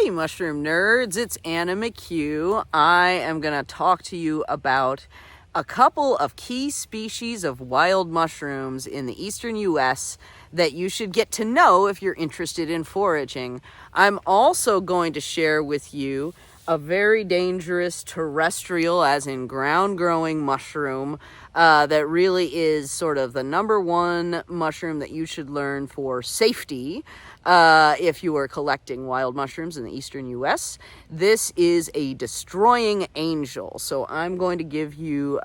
Hey mushroom nerds, it's Anna McHugh. I am going to talk to you about a couple of key species of wild mushrooms in the eastern US that you should get to know if you're interested in foraging. I'm also going to share with you a very dangerous terrestrial, as in ground-growing mushroom, that really is sort of the number one mushroom that you should learn for safety if you are collecting wild mushrooms in the eastern US. This is a destroying angel. So I'm going to give you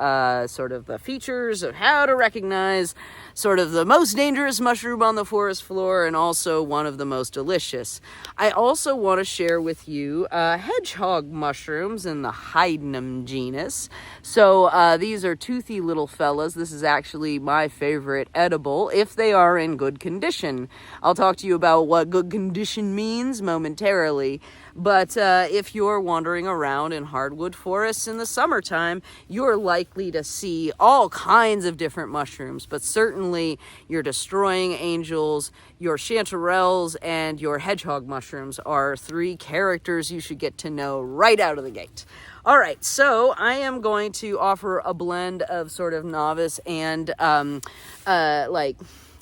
sort of the features of how to recognize sort of the most dangerous mushroom on the forest floor and also one of the most delicious. I also want to share with you hedgehog mushrooms in the Hydenum genus. So these are toothy little fellas. This is actually my favorite edible if they are in good condition. I'll talk to you about what good condition means momentarily. But if you're wandering around in hardwood forests in the summertime, you're likely to see all kinds of different mushrooms, but certainly your destroying angels, your chanterelles, and your hedgehog mushrooms are three characters you should get to know right out of the gate. All right, so I am going to offer a blend of sort of novice and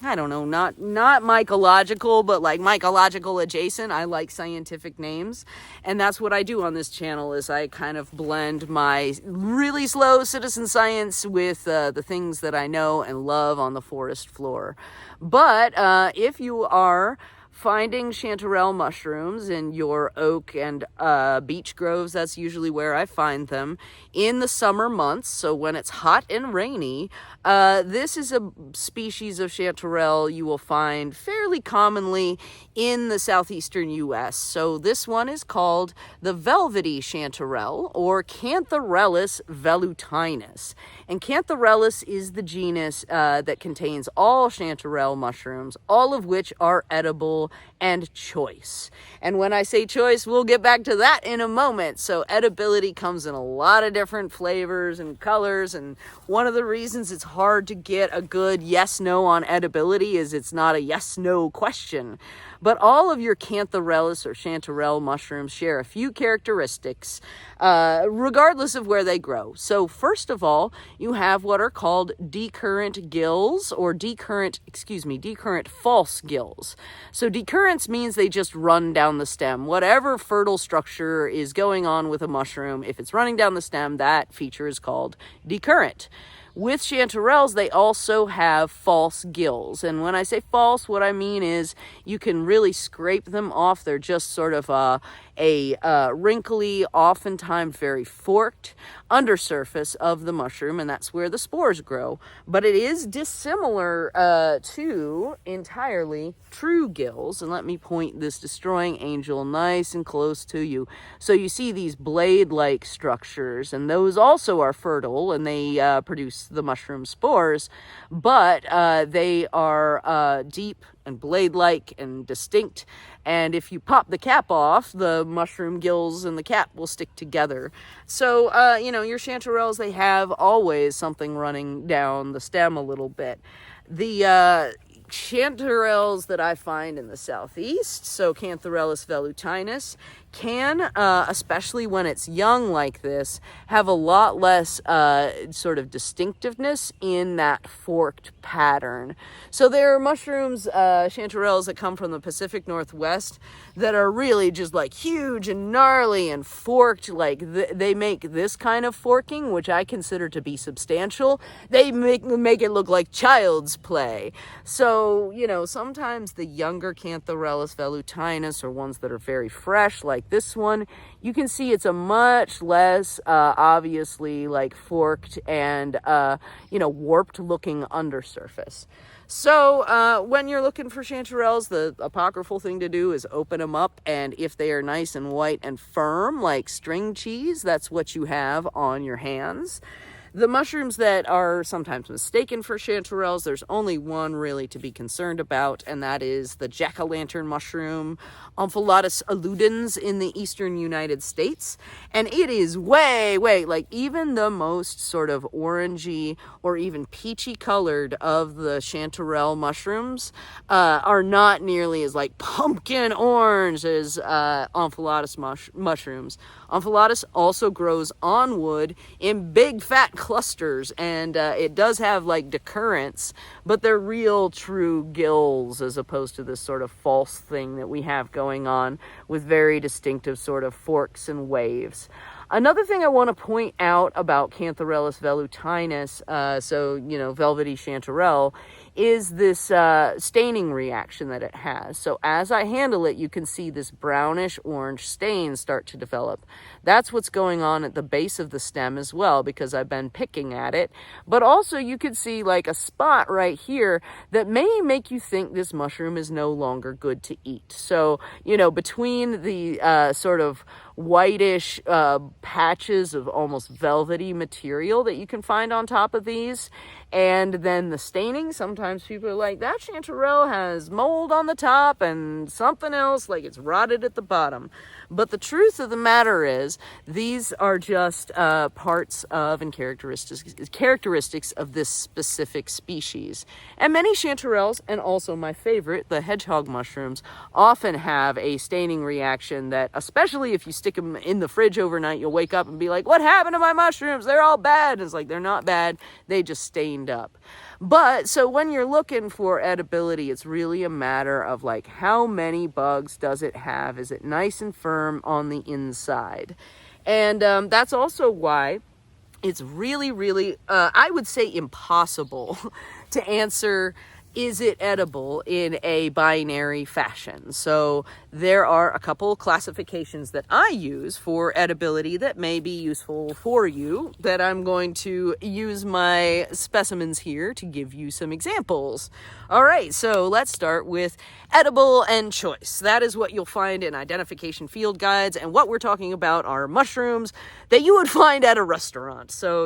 I don't know, not mycological, but like mycological adjacent. I like scientific names, and that's what I do on this channel is I kind of blend my really slow citizen science with the things that I know and love on the forest floor. But if you are finding chanterelle mushrooms in your oak and beech groves, that's usually where I find them, in the summer months, so when it's hot and rainy, this is a species of chanterelle you will find fairly commonly in the southeastern U.S. So this one is called the velvety chanterelle, or Chanterelles velutinus. And Chanterelles is the genus that contains all chanterelle mushrooms, all of which are edible and choice. And when I say choice, we'll get back to that in a moment. So edibility comes in a lot of different flavors and colors, and one of the reasons it's hard to get a good yes-no on edibility is it's not a yes-no question. But all of your Chanterelles or chanterelle mushrooms share a few characteristics, regardless of where they grow. So first of all, you have what are called decurrent gills, or decurrent false gills. So decurrence means they just run down the stem. Whatever fertile structure is going on with a mushroom, if it's running down the stem, that feature is called decurrent. With chanterelles, they also have false gills. And when I say false, what I mean is you can really scrape them off. They're just sort of a wrinkly, oftentimes very forked undersurface of the mushroom, and that's where the spores grow. But it is dissimilar to entirely true gills. And let me point this destroying angel nice and close to you. So you see these blade-like structures, and those also are fertile, and they produce the mushroom spores, but they are deep and blade-like and distinct, and if you pop the cap off, the mushroom gills and the cap will stick together. So, your chanterelles, they have always something running down the stem a little bit. The chanterelles that I find in the southeast, so Chanterelles velutinus, can, especially when it's young like this, have a lot less sort of distinctiveness in that forked pattern. So there are mushrooms, chanterelles that come from the Pacific Northwest that are really just like huge and gnarly and forked. Like they make this kind of forking, which I consider to be substantial. They make it look like child's play. So, sometimes the younger Chanterelles velutinus are ones that are very fresh, like this one. You can see it's a much less obviously like forked and warped looking undersurface. So when you're looking for chanterelles, the apocryphal thing to do is open them up, and if they are nice and white and firm like string cheese, that's what you have on your hands. The mushrooms that are sometimes mistaken for chanterelles, there's only one really to be concerned about, and that is the jack-o'-lantern mushroom, Omphalotus alludens in the eastern United States. And it is way, like even the most sort of orangey or even peachy colored of the chanterelle mushrooms are not nearly as like pumpkin orange as Omphalotus mushrooms. Omphalotus also grows on wood in big fat clusters, and it does have like decurrence, but they're real true gills as opposed to this sort of false thing that we have going on with very distinctive sort of forks and waves. Another thing I want to point out about Cantharellus velutinus, velvety chanterelle, is this staining reaction that it has. So as I handle it, you can see this brownish orange stain start to develop. That's what's going on at the base of the stem as well, because I've been picking at it. But also you could see like a spot right here that may make you think this mushroom is no longer good to eat. So, between the sort of whitish patches of almost velvety material that you can find on top of these, and then the staining, sometimes people are like, that chanterelle has mold on the top and something else, like it's rotted at the bottom. But the truth of the matter is, these are just parts of and characteristics of this specific species. And many chanterelles, and also my favorite, the hedgehog mushrooms, often have a staining reaction that, especially if you stick them in the fridge overnight, you'll wake up and be like, what happened to my mushrooms? They're all bad. And it's like, they're not bad. They just stained up. But so when you're looking for edibility, it's really a matter of like, how many bugs does it have? Is it nice and firm on the inside? And that's also why it's really, I would say impossible to answer, is it edible, in a binary fashion. So there are a couple classifications that I use for edibility that may be useful for you, that I'm going to use my specimens here to give you some examples. All right, so let's start with edible and choice. That is what you'll find in identification field guides, and what we're talking about are mushrooms that you would find at a restaurant. So,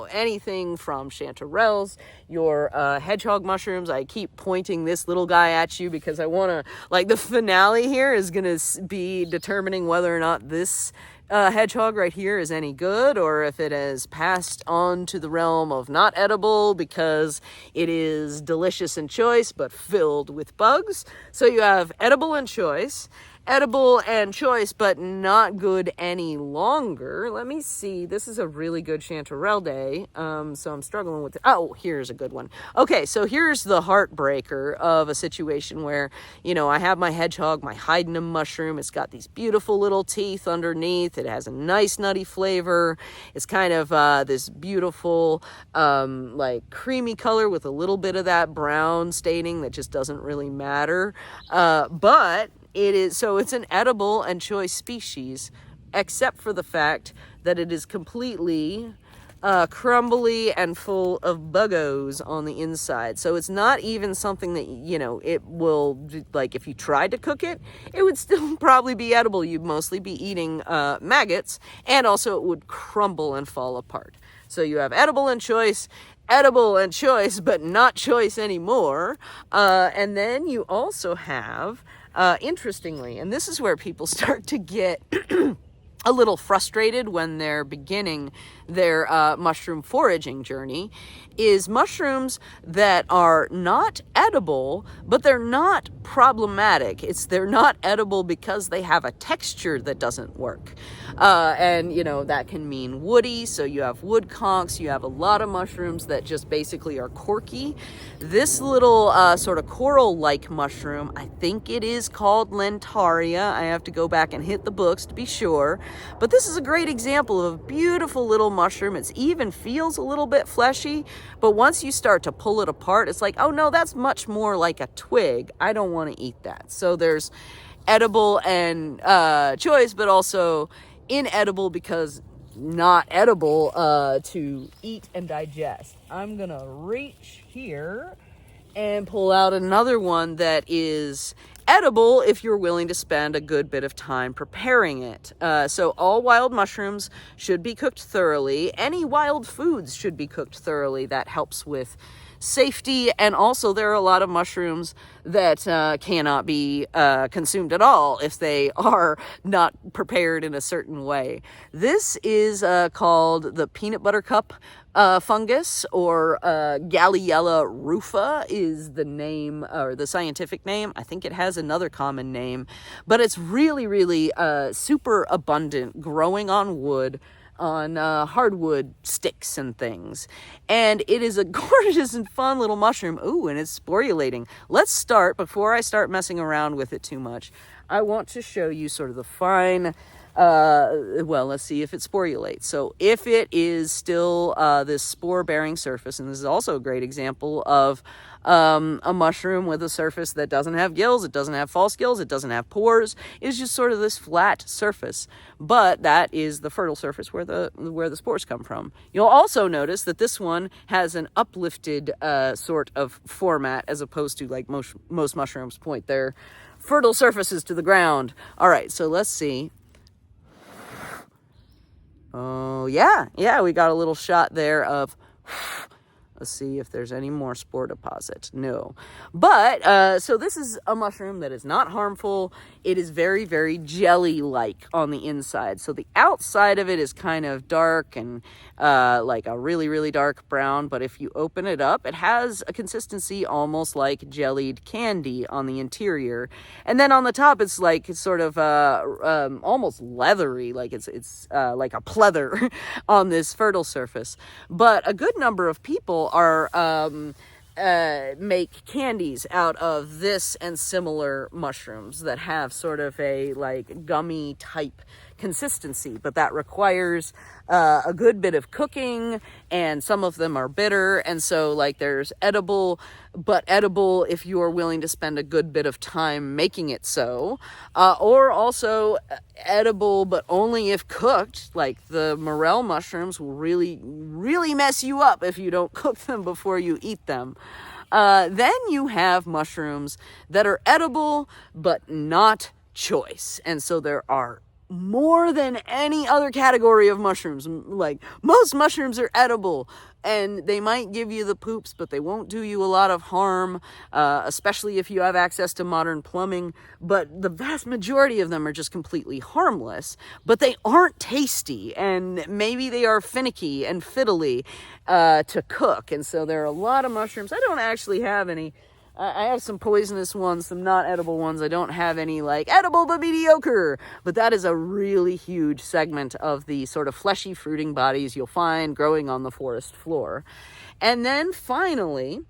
anything from chanterelles, your hedgehog mushrooms. I keep pointing this little guy at you because I want to, like, the finale here is going to be determining whether or not this hedgehog right here is any good, or if it has passed on to the realm of not edible because it is delicious and choice but filled with bugs. So you have edible and choice but not good any longer. Let me see. This is a really good chanterelle day. So I'm struggling with it. Oh, here's a good one. Okay, so here's the heartbreaker of a situation where, I have my hedgehog, my hydnum mushroom. It's got these beautiful little teeth underneath. It has a nice nutty flavor. It's kind of this beautiful, like creamy color with a little bit of that brown staining that just doesn't really matter. But it's an edible and choice species, except for the fact that it is completely crumbly and full of buggos on the inside. So it's not even something that, it will, like, if you tried to cook it, it would still probably be edible. You'd mostly be eating maggots, and also it would crumble and fall apart. So you have edible and choice, but not choice anymore. And then you also have, interestingly, and this is where people start to get a little frustrated when they're beginning their mushroom foraging journey, is mushrooms that are not edible, but they're not problematic. They're not edible because they have a texture that doesn't work. And that can mean woody. So you have wood conchs, you have a lot of mushrooms that just basically are corky. This little sort of coral-like mushroom, I think it is called Lentaria. I have to go back and hit the books to be sure. But this is a great example of a beautiful little mushroom. It even feels a little bit fleshy, but once you start to pull it apart, it's like, oh no, that's much more like a twig. I don't want to eat that. So there's edible and choice, but also inedible because not edible to eat and digest. I'm gonna reach here and pull out another one that is edible if you're willing to spend a good bit of time preparing it. So all wild mushrooms should be cooked thoroughly. Any wild foods should be cooked thoroughly. That helps with safety. And also there are a lot of mushrooms that cannot be consumed at all if they are not prepared in a certain way. This is called the peanut butter cup fungus, or Galiela rufa is the name, or the scientific name. I think it has another common name, but it's really, really super abundant, growing on wood, on hardwood sticks and things. And it is a gorgeous and fun little mushroom. Ooh, and it's sporulating. Let's start, before I start messing around with it too much, I want to show you sort of the fine, well, let's see if it sporulates. So if it is still this spore-bearing surface, and this is also a great example of a mushroom with a surface that doesn't have gills, it doesn't have false gills, it doesn't have pores, it's just sort of this flat surface. But that is the fertile surface where the spores come from. You'll also notice that this one has an uplifted sort of format, as opposed to like most mushrooms point their fertile surfaces to the ground. All right, so let's see. Oh, yeah, we got a little shot there of, let's see if there's any more spore deposit. No. But, so this is a mushroom that is not harmful. It is very, very jelly-like on the inside. So the outside of it is kind of dark and like a really, really dark brown. But if you open it up, it has a consistency almost like jellied candy on the interior. And then on the top, it's like it's sort of almost leathery, like it's like a pleather on this fertile surface. But a good number of people are make candies out of this and similar mushrooms that have sort of a like gummy type consistency, but that requires a good bit of cooking, and some of them are bitter. And so like there's edible, but edible if you are willing to spend a good bit of time making it so, or also edible but only if cooked. Like the morel mushrooms will really, really mess you up if you don't cook them before you eat them. Then you have mushrooms that are edible but not choice, and so there are more than any other category of mushrooms. Like most mushrooms are edible and they might give you the poops, but they won't do you a lot of harm, especially if you have access to modern plumbing. But the vast majority of them are just completely harmless, but they aren't tasty, and maybe they are finicky and fiddly to cook. And so there are a lot of mushrooms. I don't actually have any. I have some poisonous ones, some not edible ones. I don't have any like edible but mediocre, but that is a really huge segment of the sort of fleshy fruiting bodies you'll find growing on the forest floor. And then finally,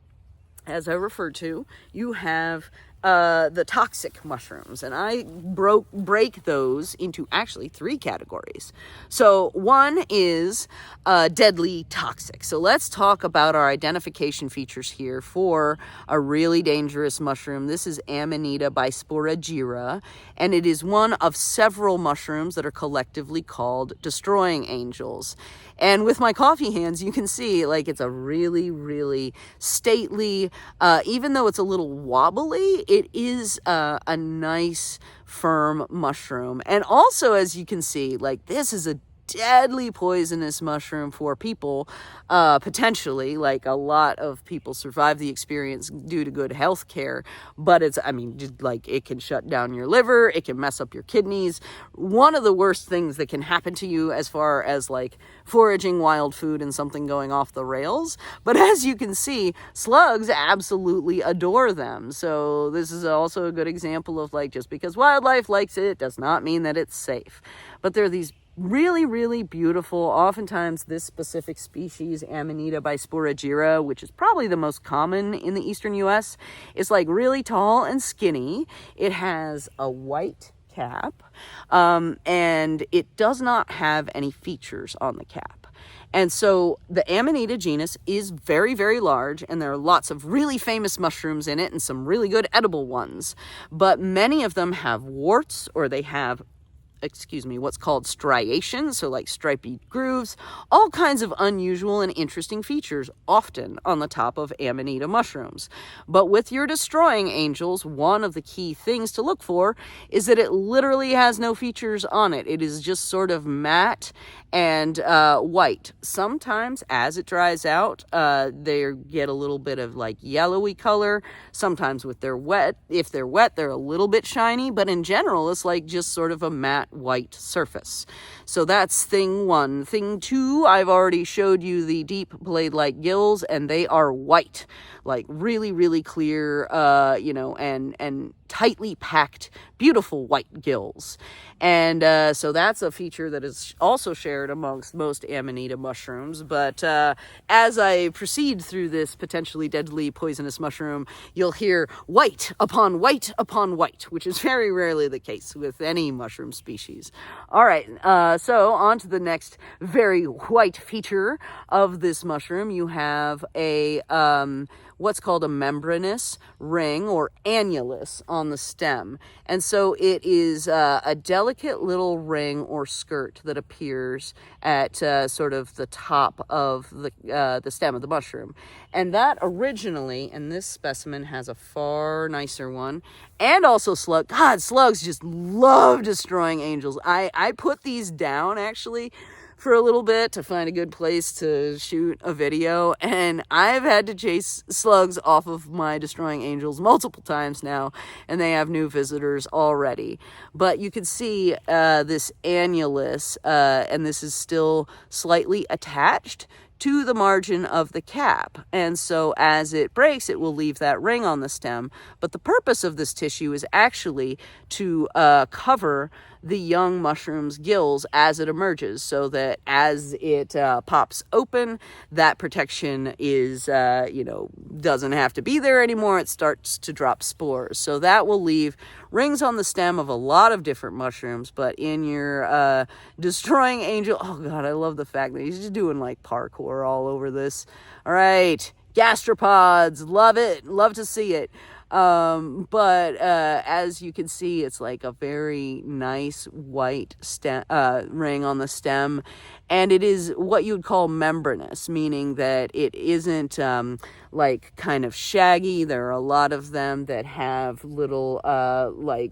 as I referred to, you have the toxic mushrooms, and I break those into actually 3 categories. So one is deadly toxic. So let's talk about our identification features here for a really dangerous mushroom. This is Amanita bisporagira, and it is one of several mushrooms that are collectively called destroying angels. And with my coffee hands, you can see like it's a really, really stately, even though it's a little wobbly, it is a nice, firm mushroom. And also, as you can see, like this is a deadly poisonous mushroom for people, potentially. Like a lot of people survive the experience due to good health care, but it's, I mean, just like it can shut down your liver, it can mess up your kidneys. One of the worst things that can happen to you as far as like foraging wild food and something going off the rails. But as you can see, slugs absolutely adore them. So this is also a good example of like, just because wildlife likes it does not mean that it's safe. But there are these really, really beautiful, oftentimes this specific species, Amanita bisporagira, which is probably the most common in the eastern US, is like really tall and skinny. It has a white cap, and it does not have any features on the cap. And so the Amanita genus is very, very large, and there are lots of really famous mushrooms in it and some really good edible ones. But many of them have warts, or they have what's called striations, so like stripy grooves, all kinds of unusual and interesting features often on the top of Amanita mushrooms. But with your destroying angels, one of the key things to look for is that it literally has no features on it. It is just sort of matte and white. Sometimes as it dries out, they get a little bit of like yellowy color. Sometimes if they're wet, they're a little bit shiny, but in general, it's like just sort of a matte white surface. So that's thing one. Thing two, I've already showed you the deep blade-like gills, and they are white, like really, really clear, and tightly packed, beautiful white gills. And so that's a feature that is also shared amongst most Amanita mushrooms. But as I proceed through this potentially deadly poisonous mushroom, you'll hear white upon white upon white, which is very rarely the case with any mushroom species. All right, so on to the next very white feature of this mushroom. You have a what's called a membranous ring or annulus on the stem. And so it is a delicate little ring or skirt that appears at sort of the top of the stem of the mushroom. And that originally, and this specimen has a far nicer one, and also slug. God, slugs just love destroying angels. I put these down actually for a little bit to find a good place to shoot a video, and I've had to chase slugs off of my destroying angels multiple times now, and they have new visitors already. But you can see this annulus, and this is still slightly attached to the margin of the cap, and so as it breaks, it will leave that ring on the stem. But the purpose of this tissue is actually to cover the young mushroom's gills as it emerges, so that as it pops open, that protection is, doesn't have to be there anymore. It starts to drop spores. So that will leave rings on the stem of a lot of different mushrooms, but in your destroying angel, oh God, I love the fact that he's just doing like parkour all over this. All right, gastropods, love it, love to see it. But as you can see, it's like a very nice white ring on the stem, and it is what you would call membranous, meaning that it isn't like kind of shaggy. There are a lot of them that have little like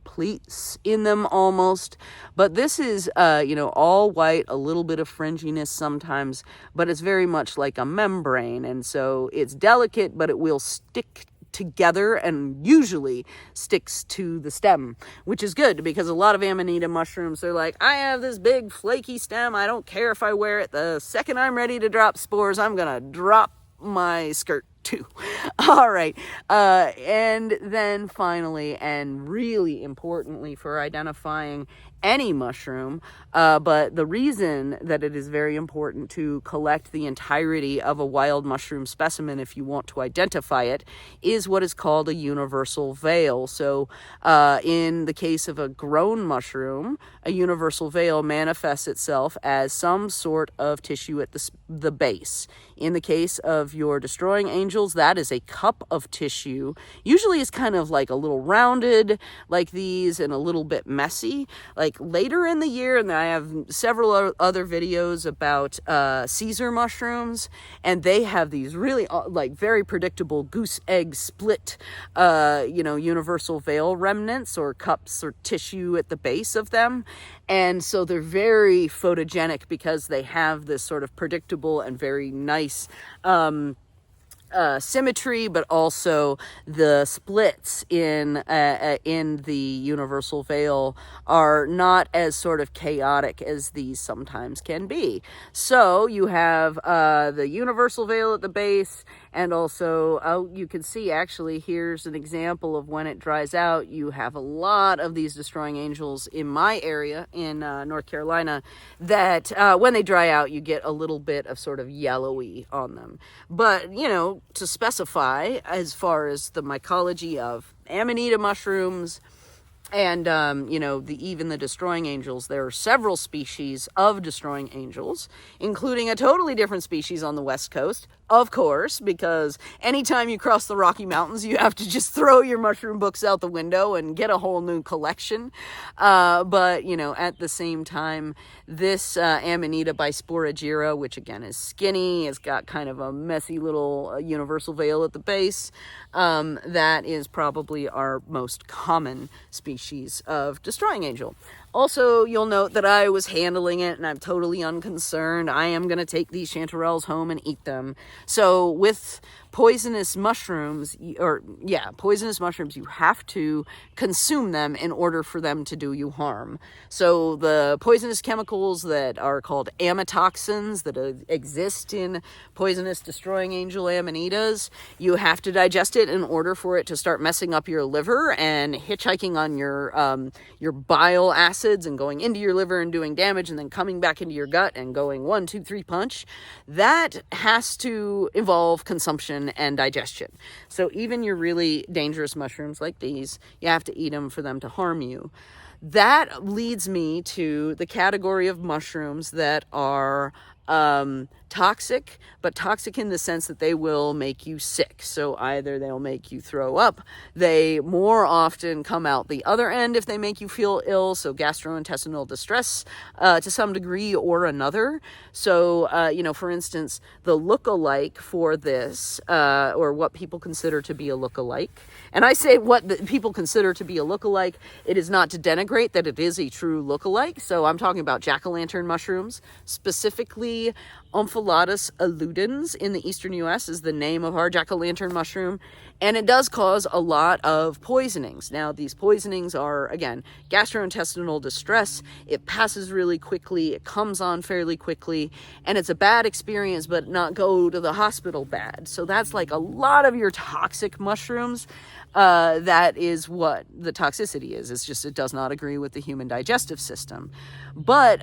pleats in them almost, but this is all white, a little bit of fringiness sometimes, but it's very much like a membrane, and so it's delicate, but it will stick together and usually sticks to the stem, which is good because a lot of Amanita mushrooms are like, I have this big flaky stem, I don't care if I wear it. The second I'm ready to drop spores, I'm gonna drop my skirt too. All right, and then finally, and really importantly for identifying any mushroom, but the reason that it is very important to collect the entirety of a wild mushroom specimen if you want to identify it is what is called a universal veil. So in the case of a grown mushroom, a universal veil manifests itself as some sort of tissue at the base. In the case of your destroying angels, that is a cup of tissue. Usually it's kind of like a little rounded like these and a little bit messy. Like later in the year, and I have several other videos about Caesar mushrooms, and they have these really like very predictable goose egg split universal veil remnants or cups or tissue at the base of them. And so they're very photogenic because they have this sort of predictable and very nice symmetry, but also the splits in the universal veil are not as sort of chaotic as these sometimes can be. So you have the universal veil at the base, and also you can see actually here's an example of when it dries out. You have a lot of these destroying angels in my area in North Carolina that when they dry out you get a little bit of sort of yellowy on them. But to specify as far as the mycology of Amanita mushrooms, And, you know, even the destroying angels, there are several species of destroying angels, including a totally different species on the West Coast, of course, because anytime you cross the Rocky Mountains, you have to just throw your mushroom books out the window and get a whole new collection. But, you know, at the same time, this Amanita bisporagira, which again is skinny, it's got kind of a messy little universal veil at the base, that is probably our most common species of destroying angel. Also, you'll note that I was handling it and I'm totally unconcerned. I am going to take these chanterelles home and eat them. So with poisonous mushrooms, you have to consume them in order for them to do you harm. So the poisonous chemicals that are called amatoxins that exist in poisonous destroying angel amanitas, you have to digest it in order for it to start messing up your liver and hitchhiking on your bile acids and going into your liver and doing damage and then coming back into your gut and going 1, 2, 3 punch. That has to involve consumption and digestion. So even your really dangerous mushrooms like these, you have to eat them for them to harm you. That leads me to the category of mushrooms that are toxic, but toxic in the sense that they will make you sick. So either they'll make you throw up, they more often come out the other end if they make you feel ill, so gastrointestinal distress to some degree or another. So, you know, for instance, the look-alike for this, or what people consider to be a look-alike, and I say what the people consider to be a look-alike, it is not to denigrate that it is a true look-alike. So I'm talking about jack-o'-lantern mushrooms, specifically Omphalotus alludens in the eastern U.S. is the name of our jack-o'-lantern mushroom, and it does cause a lot of poisonings. Now, these poisonings are, again, gastrointestinal distress. It passes really quickly, it comes on fairly quickly, and it's a bad experience, but not go to the hospital bad. So that's like a lot of your toxic mushrooms. That is what the toxicity is. It's just it does not agree with the human digestive system. But,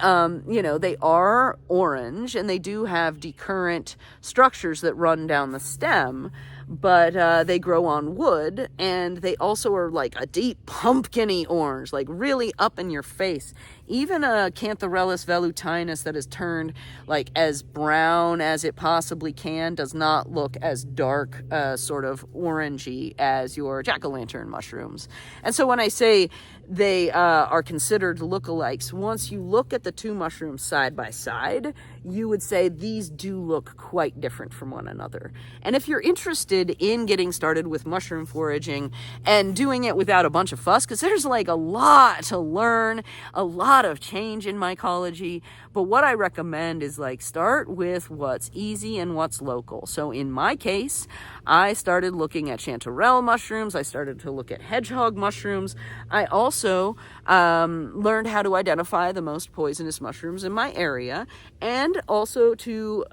you know, they are orange and they do have decurrent structures that run down the stem, but they grow on wood, and they also are like a deep pumpkin-y orange, like really up in your face. Even a Canthorellus velutinus that is turned like as brown as it possibly can does not look as dark, sort of orangey as your jack-o'-lantern mushrooms. And so when I say they are considered lookalikes, once you look at the two mushrooms side by side, you would say these do look quite different from one another. And if you're interested in getting started with mushroom foraging and doing it without a bunch of fuss, because there's like a lot to learn, a lot of change in mycology, but what I recommend is like start with what's easy and what's local. So in my case, I started looking at chanterelle mushrooms. I started to look at hedgehog mushrooms. I also learned how to identify the most poisonous mushrooms in my area, and also to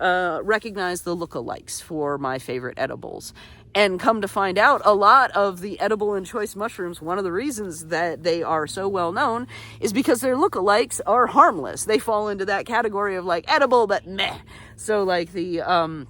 recognize the lookalikes for my favorite edibles. And come to find out, a lot of the edible and choice mushrooms, one of the reasons that they are so well known is because their lookalikes are harmless. They fall into that category of like edible, but meh. So like the,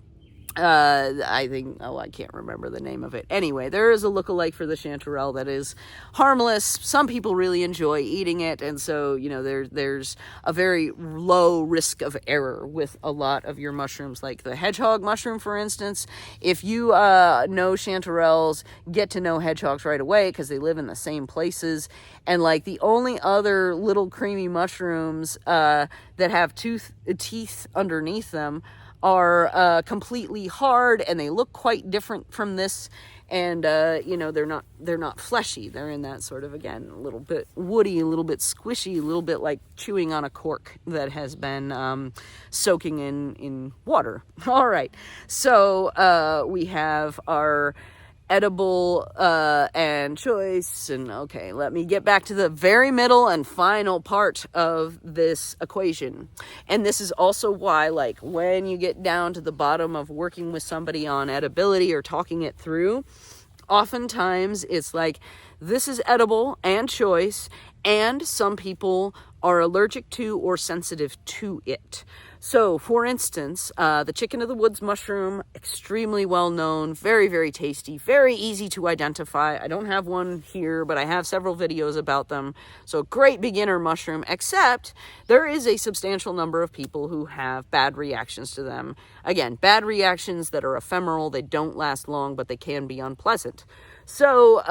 I think, I can't remember the name of it. Anyway, there is a lookalike for the chanterelle that is harmless. Some people really enjoy eating it, and so, you know, there's a very low risk of error with a lot of your mushrooms, like the hedgehog mushroom, for instance. If you know chanterelles, get to know hedgehogs right away because they live in the same places. And like the only other little creamy mushrooms that have teeth underneath them are completely hard, and they look quite different from this, and you know, they're not fleshy. They're in that sort of, again, a little bit woody, a little bit squishy, a little bit like chewing on a cork that has been soaking in water. All right, so we have our edible and choice, and okay, let me get back to the very middle and final part of this equation. And this is also why, like, when you get down to the bottom of working with somebody on edibility or talking it through, oftentimes it's like, this is edible and choice, and some people are allergic to or sensitive to it. So, for instance, the chicken of the woods mushroom, extremely well known, very, very tasty, very easy to identify. I don't have one here, but I have several videos about them. So, great beginner mushroom, except there is a substantial number of people who have bad reactions to them. Again, bad reactions that are ephemeral, they don't last long, but they can be unpleasant. So,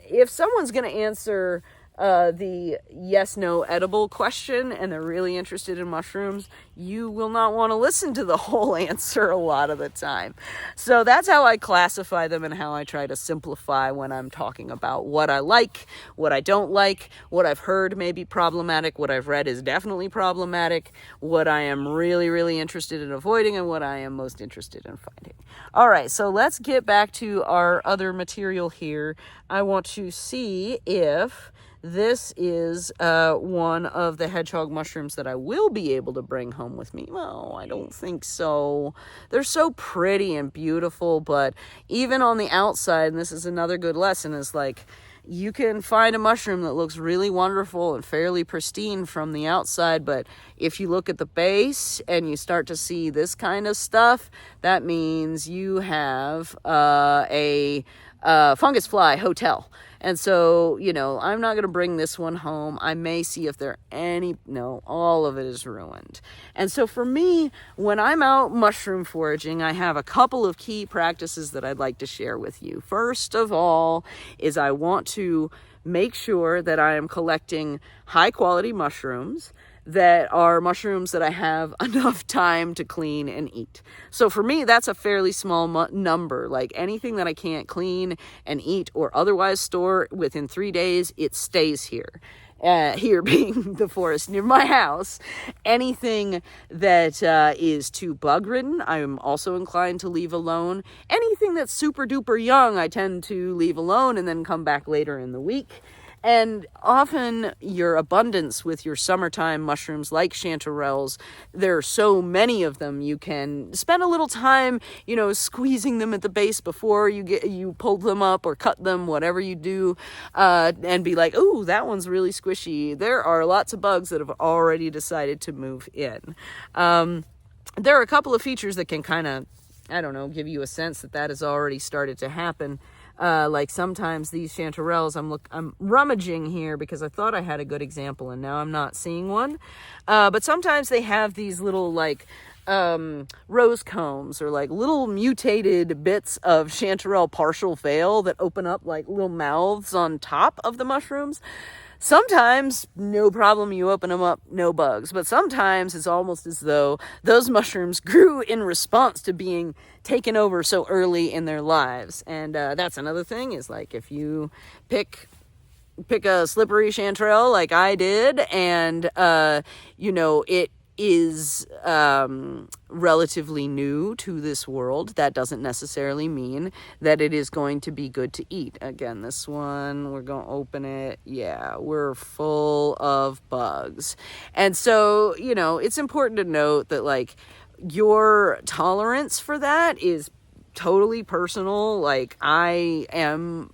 if someone's going to answer the yes, no, edible question, and they're really interested in mushrooms, you will not want to listen to the whole answer a lot of the time. So that's how I classify them and how I try to simplify when I'm talking about what I like, what I don't like, what I've heard may be problematic, what I've read is definitely problematic, what I am really, really interested in avoiding, and what I am most interested in finding. All right, so let's get back to our other material here. I want to see if this is one of the hedgehog mushrooms that I will be able to bring home with me. Well, I don't think so. They're so pretty and beautiful, but even on the outside, and this is another good lesson, is like, you can find a mushroom that looks really wonderful and fairly pristine from the outside, but if you look at the base and you start to see this kind of stuff, that means you have a fungus fly hotel. And so, I'm not going to bring this one home. I may see if there are all of it is ruined. And so for me, when I'm out mushroom foraging, I have a couple of key practices that I'd like to share with you. First of all is I want to make sure that I am collecting high quality mushrooms that are mushrooms that I have enough time to clean and eat. So for me, that's a fairly small number. Like anything that I can't clean and eat or otherwise store within 3 days, it stays here. Here being the forest near my house. Anything that is too bug ridden, I'm also inclined to leave alone. Anything that's super duper young, I tend to leave alone and then come back later in the week. And often your abundance with your summertime mushrooms like chanterelles, there are so many of them, you can spend a little time, squeezing them at the base before you pull them up or cut them, whatever you do, and be like, ooh, that one's really squishy. There are lots of bugs that have already decided to move in. There are a couple of features that can kind of, give you a sense that has already started to happen. Like sometimes these chanterelles, I'm rummaging here because I thought I had a good example and now I'm not seeing one. But sometimes they have these little rose combs or like little mutated bits of chanterelle partial veil that open up like little mouths on top of the mushrooms. Sometimes, no problem, you open them up, no bugs. But sometimes it's almost as though those mushrooms grew in response to being taken over so early in their lives. And that's another thing, is like if you pick a slippery chanterelle like I did, and, it is relatively new to this world, that doesn't necessarily mean that it is going to be good to eat. Again, this one, we're going to open it. Yeah, we're full of bugs. And so, it's important to note that like your tolerance for that is totally personal. Like I am,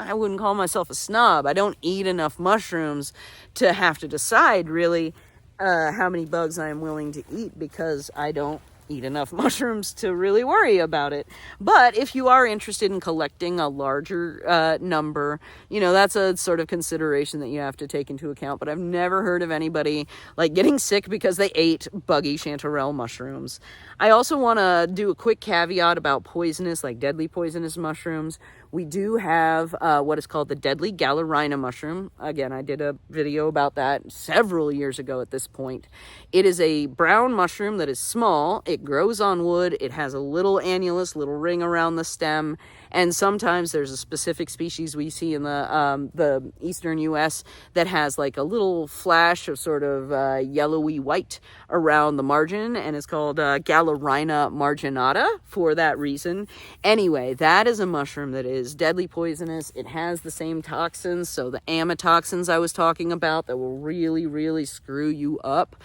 I wouldn't call myself a snob. I don't eat enough mushrooms to have to decide really how many bugs I am willing to eat, because I don't eat enough mushrooms to really worry about it. But if you are interested in collecting a larger number, that's a sort of consideration that you have to take into account. But I've never heard of anybody like getting sick because they ate buggy chanterelle mushrooms. I also want to do a quick caveat about deadly poisonous mushrooms. We do have what is called the deadly Galiela mushroom. Again, I did a video about that several years ago at this point. It is a brown mushroom that is small. It grows on wood. It has a little annulus, little ring around the stem. And sometimes there's a specific species we see in the eastern U.S. that has like a little flash of sort of yellowy white around the margin, and it's called Galiela marginata for that reason. Anyway, that is a mushroom that is is deadly poisonous. It has the same toxins, so the amatoxins I was talking about that will really, really screw you up.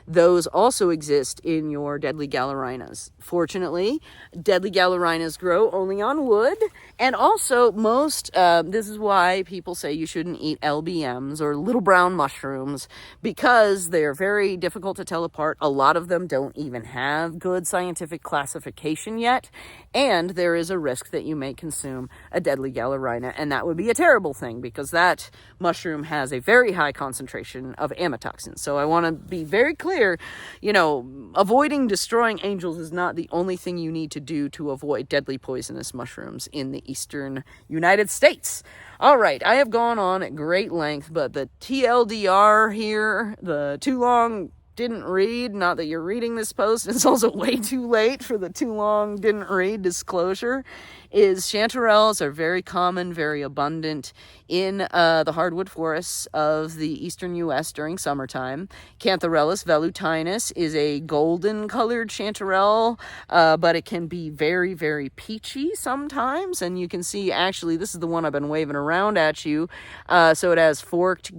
Those also exist in your deadly galerinas. Fortunately, deadly galerinas grow only on wood, and also this is why people say you shouldn't eat LBMs or little brown mushrooms, because they're very difficult to tell apart. A lot of them don't even have good scientific classification yet, and there is a risk that you may consume a deadly galerina, and that would be a terrible thing because that mushroom has a very high concentration of amatoxins. So I want to be very clear, avoiding destroying angels is not the only thing you need to do to avoid deadly poisonous mushrooms in the eastern United States. All right, I have gone on at great length, but the TLDR here, the too long didn't read, not that you're reading this post, it's also way too late for the too long didn't read disclosure, is chanterelles are very common, very abundant in the hardwood forests of the eastern U.S. during summertime. Cantharellus velutinus is a golden colored chanterelle, but it can be very, very peachy sometimes, and you can see, actually, this is the one I've been waving around at you, so it has forked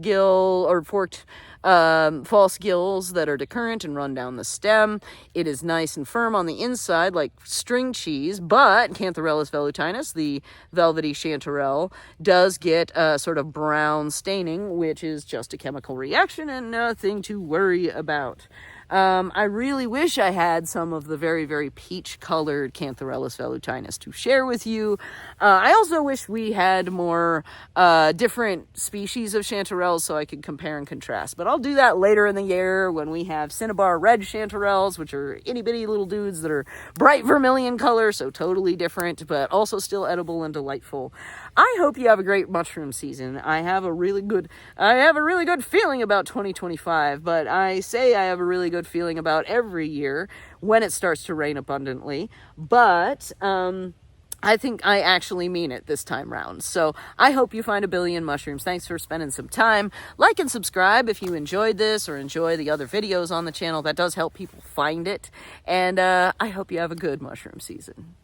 false gills that are decurrent and run down the stem. It is nice and firm on the inside like string cheese, but Cantharellus velutinus, the velvety chanterelle, does get a sort of brown staining, which is just a chemical reaction and nothing to worry about. I really wish I had some of the very, very peach-colored Cantharellus velutinus to share with you. I also wish we had more different species of chanterelles so I could compare and contrast. But I'll do that later in the year when we have cinnabar red chanterelles, which are itty-bitty little dudes that are bright vermilion color, so totally different, but also still edible and delightful. I hope you have a great mushroom season. I have a really good feeling about 2025, but I say I have a really good feeling about every year when it starts to rain abundantly, but I think I actually mean it this time round. So I hope you find a billion mushrooms. Thanks for spending some time. Like and subscribe if you enjoyed this or enjoy the other videos on the channel. That does help people find it. And I hope you have a good mushroom season.